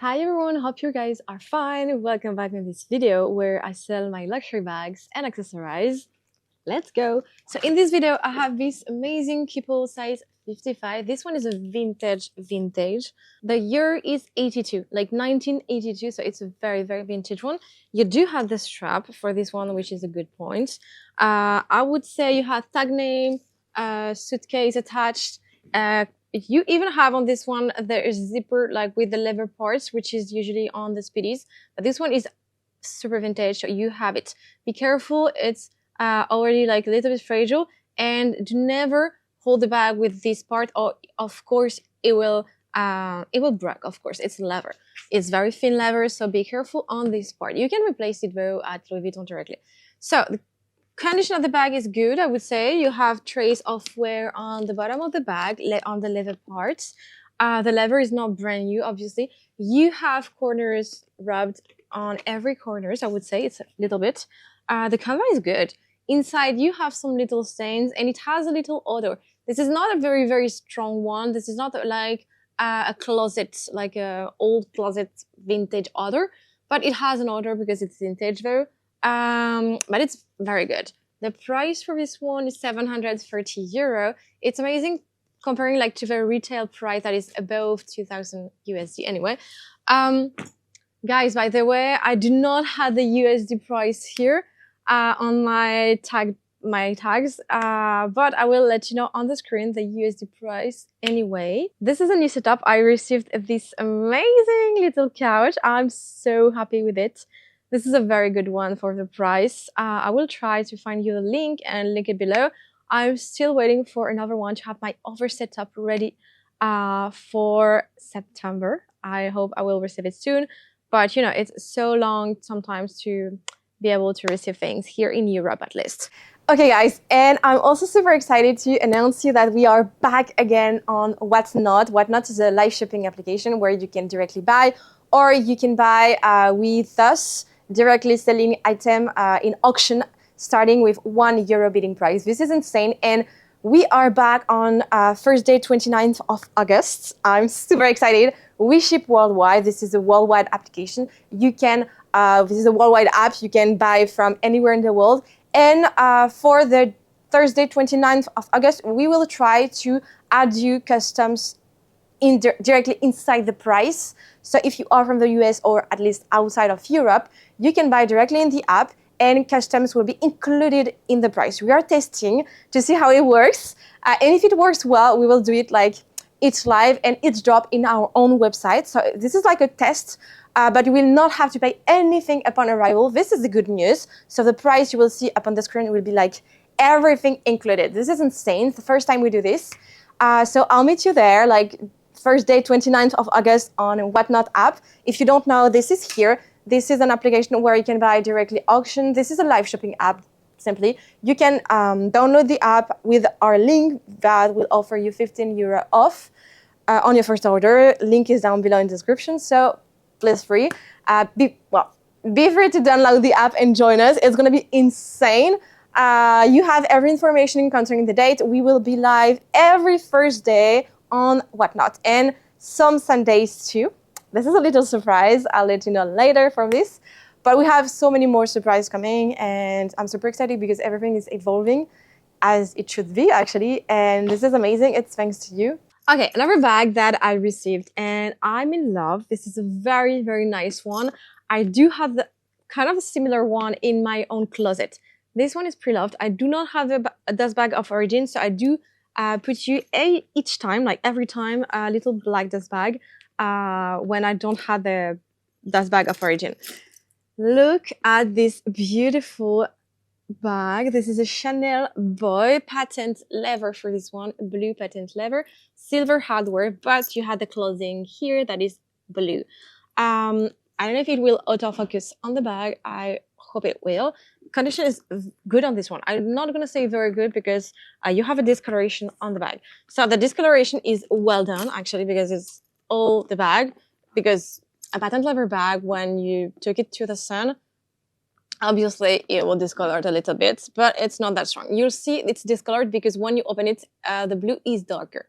Hi everyone, hope you guys are fine. Welcome back in this video where I sell my luxury bags and accessories. Let's go. So in this video, I have this amazing Kipple size 55. This one is a vintage. The year is 82, like 1982. So it's a very, very vintage one. You do have the strap for this one, which is a good point. I would say you have tag name, suitcase attached, you even have on this one, there is zipper like with the leather parts, which is usually on the Speedies. But this one is super vintage, so you have it. Be careful, it's already like a little bit fragile, and do never hold the bag with this part, or of course it will break. Of course, it's leather. It's very thin leather, so be careful on this part. You can replace it though at Louis Vuitton directly. So the condition of the bag is good, I would say. You have trace of wear on the bottom of the bag, on the leather parts. The leather is not brand new, obviously. You have corners rubbed on every corners, I would say. It's a little bit. The canvas is good. Inside, you have some little stains, and it has a little odor. This is not a very, very strong one. This is not like a closet, like a old closet vintage odor, but it has an odor because it's vintage though. But it's very good. The price for this one is €730. It's amazing comparing like to the retail price that is above 2000 USD anyway. Guys, by the way, I do not have the USD price here on my tags, but I will let you know on the screen the USD price anyway. This is a new setup. I received this amazing little couch. I'm so happy with it. This is a very good one for the price. I will try to find you the link and link it below. I'm still waiting for another one to have my other setup ready for September. I hope I will receive it soon. But, you know, it's so long sometimes to be able to receive things here in Europe at least. Okay, guys, and I'm also super excited to announce you that we are back again on Whatnot. Whatnot is a live shopping application where you can directly buy, or you can buy with us, directly selling item in auction, starting with €1 bidding price. This is insane, and we are back on Thursday, 29th of August. I'm super excited. We ship worldwide. This is a worldwide application. You can, this is a worldwide app. You can buy from anywhere in the world. And for the Thursday, 29th of August, we will try to add you customs directly inside the price. So if you are from the US or at least outside of Europe, you can buy directly in the app, and customs will be included in the price. We are testing to see how it works. And if it works well, we will do it like each live and each drop in our own website. So this is like a test, but you will not have to pay anything upon arrival. This is the good news. So the price you will see up on the screen will be like everything included. This is insane. It's the first time we do this. So I'll meet you there, like Thursday, 29th of August on Whatnot app. If you don't know, this is here. This is an application where you can buy directly auction. This is a live shopping app, simply. You can download the app with our link that will offer you €15 off on your first order. Link is down below in the description, so please free. Be free to download the app and join us. It's gonna be insane. You have every information concerning the date. We will be live every Thursday on Whatnot, and some Sundays too. This is a little surprise. I'll let you know later from this. But we have so many more surprises coming, and I'm super excited because everything is evolving as it should be, actually. And this is amazing. It's thanks to you. Okay, another bag that I received, and I'm in love. This is a very, very nice one. I do have the kind of a similar one in my own closet. This one is pre-loved. I do not have a dust bag of origin, so I do put you each time, like every time, a little black dust bag when I don't have the dust bag of origin. Look at this beautiful bag. This is a Chanel Boy patent leather for this one, blue patent leather, silver hardware, but you had the clothing here that is blue. I don't know if it will autofocus on the bag. I hope it will. Condition is good on this one. I'm not going to say very good because you have a discoloration on the bag. So the discoloration is well done, actually, because it's all the bag. Because a patent leather bag, when you took it to the sun, obviously it will discolor a little bit, but it's not that strong. You'll see it's discolored because when you open it, the blue is darker.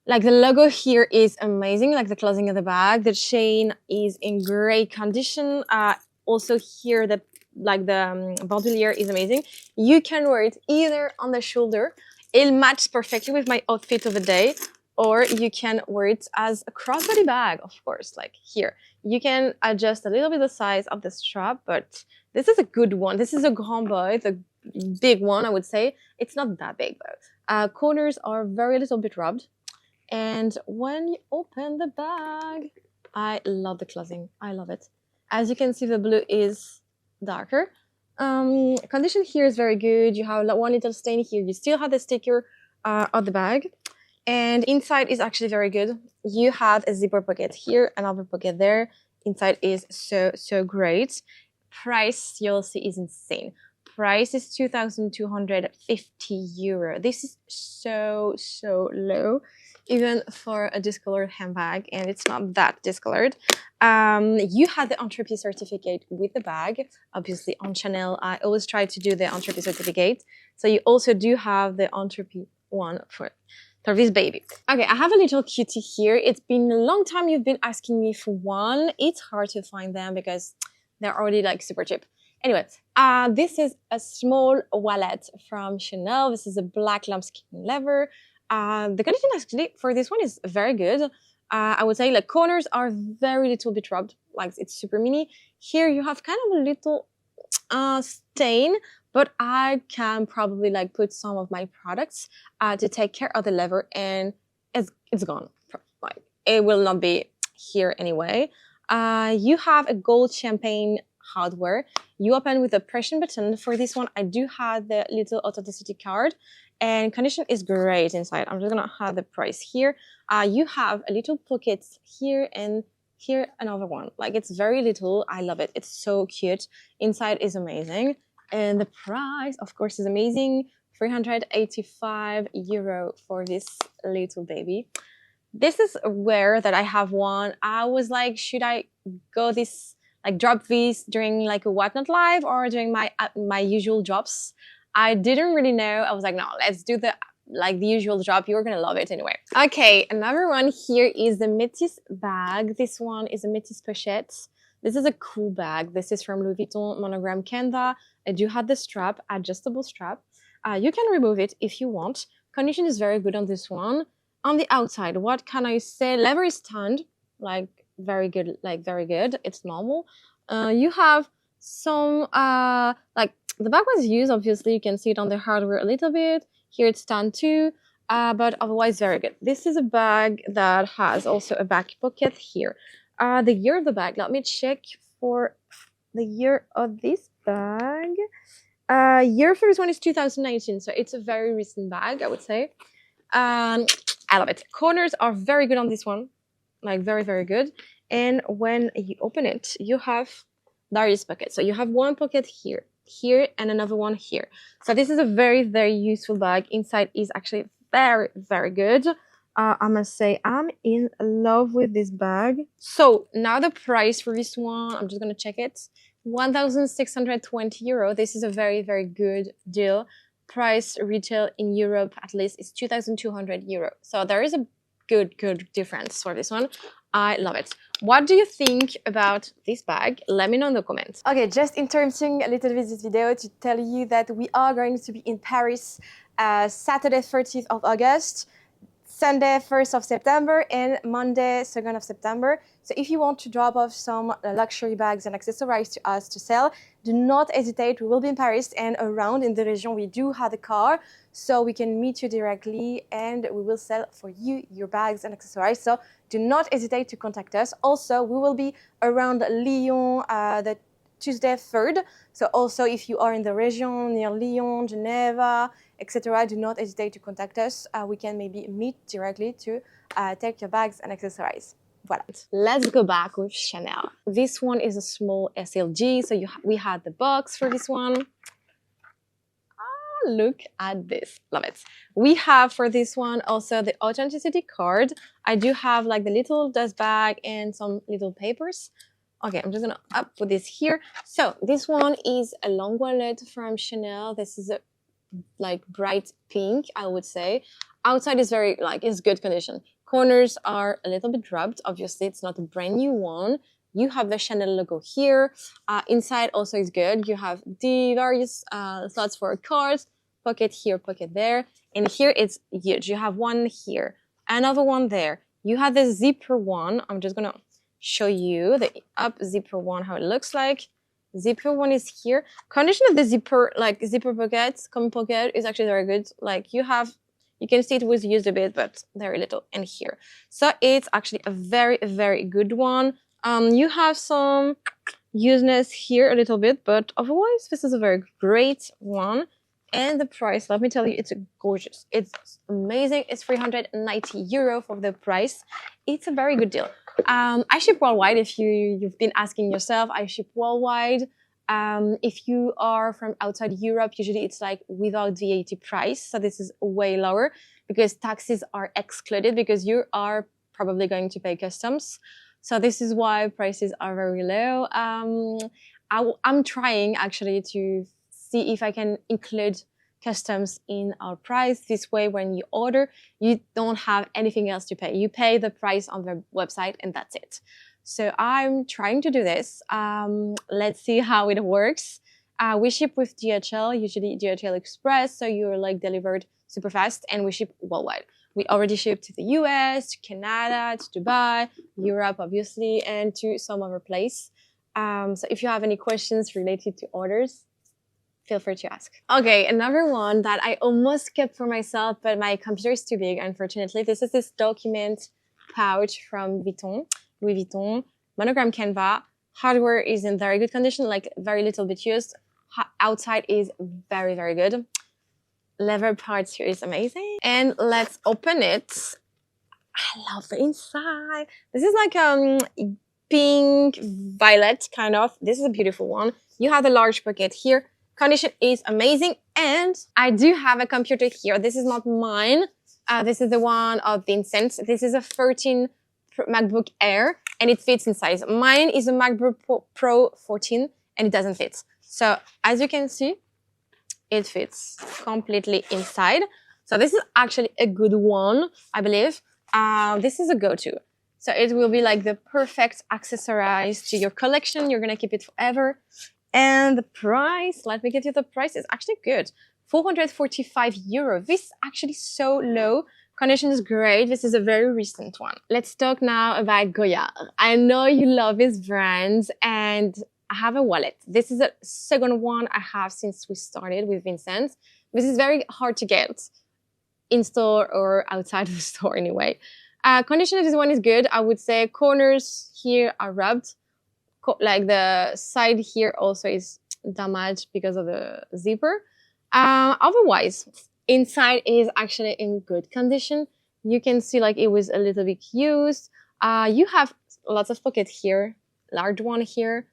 Like the logo here is amazing, like the closing of the bag. The chain is in great condition. Also here, the bandolier is amazing. You can wear it either on the shoulder. It'll match perfectly with my outfit of the day, or you can wear it as a crossbody bag, of course, like here. You can adjust a little bit the size of the strap, but this is a good one. This is a grand boy, the big one, I would say. It's not that big though. Corners are very little bit rubbed. And when you open the bag, I love the closing. I love it. As you can see, the blue is darker. Condition here is very good. You have one little stain here. You still have the sticker on the bag. And inside is actually very good. You have a zipper pocket here, another pocket there. Inside is so great. Price, you'll see, is insane. Price is 2,250 euro. This is so low, even for a discolored handbag, and it's not that discolored. You have the Entropy certificate with the bag. Obviously, on Chanel, I always try to do the Entropy certificate. So you also do have the Entropy one for this baby. Okay, I have a little cutie here. It's been a long time you've been asking me for one. It's hard to find them because they're already like super cheap. Anyway, this is a small wallet from Chanel. This is a black lambskin leather. The condition actually for this one is very good. I would say like corners are very little bit rubbed, like it's super mini. Here you have kind of a little stain, but I can probably like put some of my products to take care of the leather, and it's gone. Like it will not be here anyway. You have a gold champagne hardware. You open with a press button. For this one, I do have the little authenticity card, and condition is great inside. I'm just gonna have the price here. You have a little pocket here, and here another one. Like it's very little. I love it. It's so cute. Inside is amazing, and the price, of course, is amazing. 385 euro for this little baby. This is where that I have one. I was like, should I go this, like drop this during like a whatnot live or during my usual drops? I didn't really know. I was like, no, let's do the usual drop. You're gonna love it anyway. Okay, another one here is the Métis bag. This one is a Métis pochette. This is a cool bag. This is from Louis Vuitton monogram Canva. I do have the strap, adjustable strap. You can remove it if you want. Condition is very good on this one. On the outside, what can I say? Leather is tanned, like very good, like very good. It's normal. You have some like the bag was used. Obviously, you can see it on the hardware a little bit. Here it's tanned too, but otherwise very good. This is a bag that has also a back pocket here. The year of the bag. Let me check for the year of this bag. Year for this one is 2019, so it's a very recent bag, I would say. I love it. Corners are very good on this one, like very good. And when you open it, you have various pockets. So you have one pocket here, and another one here. So this is a very useful bag. Inside is actually very good. I must say I'm in love with this bag. So now the price for this one, I'm just gonna check it. 1,620 euro. This is a very good deal. Price retail in Europe at least is 2,200 euro. So there is a good difference for this one. I love it. What do you think about this bag? Let me know in the comments. Okay, just interrupting a little bit this video to tell you that we are going to be in Paris Saturday 30th of August, Sunday 1st of September, and Monday 2nd of September. So if you want to drop off some luxury bags and accessories to us to sell, do not hesitate. We will be in Paris and around in the region. We do have a car, so we can meet you directly and we will sell for you your bags and accessories. So do not hesitate to contact us. Also, we will be around Lyon the Tuesday 3rd. So also if you are in the region near Lyon, Geneva, etc., do not hesitate to contact us. We can maybe meet directly to take your bags and accessories. Voilà. Let's go back with Chanel. This one is a small SLG, so we had the box for this one. Look at this, love it. We have for this one also the authenticity card. I do have like the little dust bag and some little papers. Okay, I'm just gonna put this here. So this one is a long wallet from Chanel. This is a like bright pink, I would say. Outside is very like it's good condition. Corners are a little bit rubbed. Obviously, it's not a brand new one. You have the Chanel logo here. Inside also is good. You have the various slots for cards, pocket here, pocket there. And here it's huge. You have one here, another one there. You have the zipper one. I'm just gonna show you the up zipper one, how it looks like. Zipper one is here. Condition of the zipper, like zipper pockets, common pocket is actually very good. Like you can see it was used a bit, but very little in here. So it's actually a very, very good one. You have some useness here a little bit, but otherwise this is a very great one. And the price, let me tell you, it's gorgeous. It's amazing. It's 390 euro for the price. It's a very good deal. I ship worldwide. If you've been asking yourself, I ship worldwide. If you are from outside Europe, usually it's like without VAT price. So this is way lower because taxes are excluded because you are probably going to pay customs. So this is why prices are very low. I'm trying actually to see if I can include customs in our price. This way, when you order, you don't have anything else to pay. You pay the price on the website and that's it. So I'm trying to do this. Let's see how it works. We ship with DHL, usually DHL Express, so you're like delivered super fast, and we ship worldwide. We already shipped to the US, to Canada, to Dubai, Europe, obviously, and to some other place. So if you have any questions related to orders, feel free to ask. Okay, another one that I almost kept for myself, but my computer is too big, unfortunately. This is this document pouch from Louis Vuitton, monogram canvas. Hardware is in very good condition, like very little bit used. Outside is very, very good. Leather parts here is amazing. And let's open it. I love the inside. This is like pink, violet kind of. This is a beautiful one. You have the large pocket here. Condition is amazing. And I do have a computer here. This is not mine. This is the one of Vincent. This is a 13 MacBook Air and it fits in size. Mine is a MacBook Pro 14 and it doesn't fit. So as you can see, it fits completely inside. So this is actually a good one, I believe. This is a go-to. So it will be like the perfect accessorize to your collection. You're gonna keep it forever. And the price, let me give you the price, is actually good. 445 euro. This is actually so low. Condition is great. This is a very recent one. Let's talk now about Goyard. I know you love this brand and I have a wallet. This is a second one I have since we started with Vincent. This is very hard to get in store or outside of the store anyway. Condition of this one is good. I would say corners here are rubbed. Like the side here also is damaged because of the zipper. Otherwise, inside is actually in good condition. You can see like it was a little bit used. You have lots of pockets here, large one here,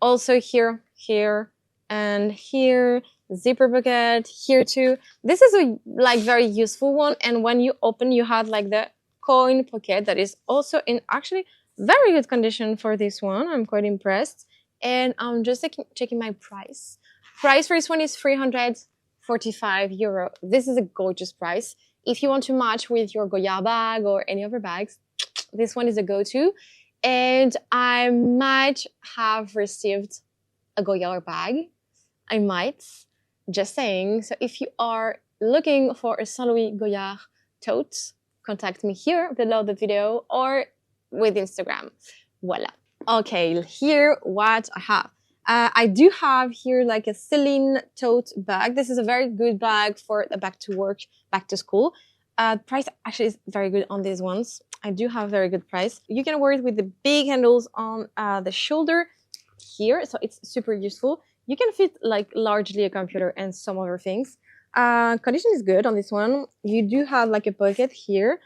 also here, here, and here, zipper pocket here too. This is a like very useful one. And when you open, you have like the coin pocket that is also in actually very good condition for this one. I'm quite impressed. And I'm just checking my price. Price for this one is 345 euro. This is a gorgeous price. If you want to match with your Goyard bag or any other bags, this one is a go-to. And I might have received a Goyard bag. I might. Just saying. So if you are looking for a Saint Louis Goyard tote, contact me here below the video or with Instagram. Voila. Okay, here what I have. I do have here like a Celine tote bag. This is a very good bag for the back to work, back to school. Price actually is very good on these ones. I do have a very good price. You can wear it with the big handles on the shoulder here, so it's super useful. You can fit like largely a computer and some other things. Condition is good on this one. You do have like a pocket here.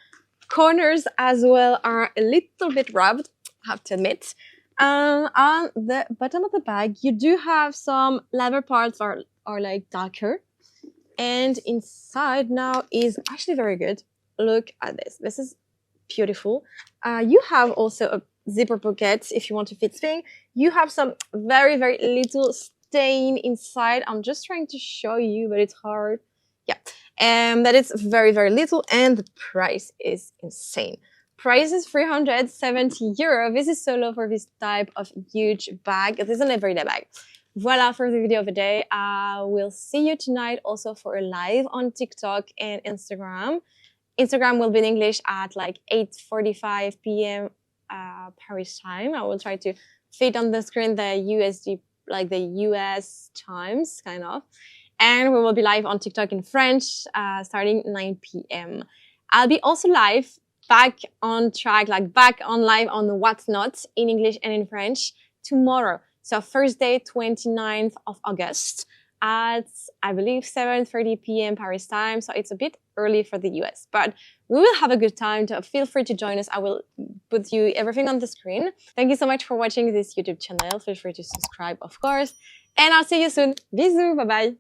Corners as well are a little bit rubbed, I have to admit. On the bottom of the bag, you do have some leather parts are like darker. And inside now is actually very good. Look at this. This is beautiful. You have also a zipper pocket if you want to fit things. You have some very, very little stain inside. I'm just trying to show you, but it's hard Yeah, and that is very, very little, and the price is insane. Price is 370 euro. This is so low for this type of huge bag. It is an everyday bag. Voila for the video of the day. I will see you tonight also for a live on TikTok and Instagram. Instagram will be in English at like 8:45 p.m. Paris time. I will try to fit on the screen the USD, like the US times, kind of. And we will be live on TikTok in French starting 9 p.m. I'll be also live, back on track, like back on live on the What's Not in English and in French tomorrow. So Thursday, 29th of August at, I believe, 7:30 p.m. Paris time. So it's a bit early for the US, but we will have a good time. So feel free to join us. I will put you everything on the screen. Thank you so much for watching this YouTube channel. Feel free to subscribe, of course. And I'll see you soon. Bisous. Bye-bye.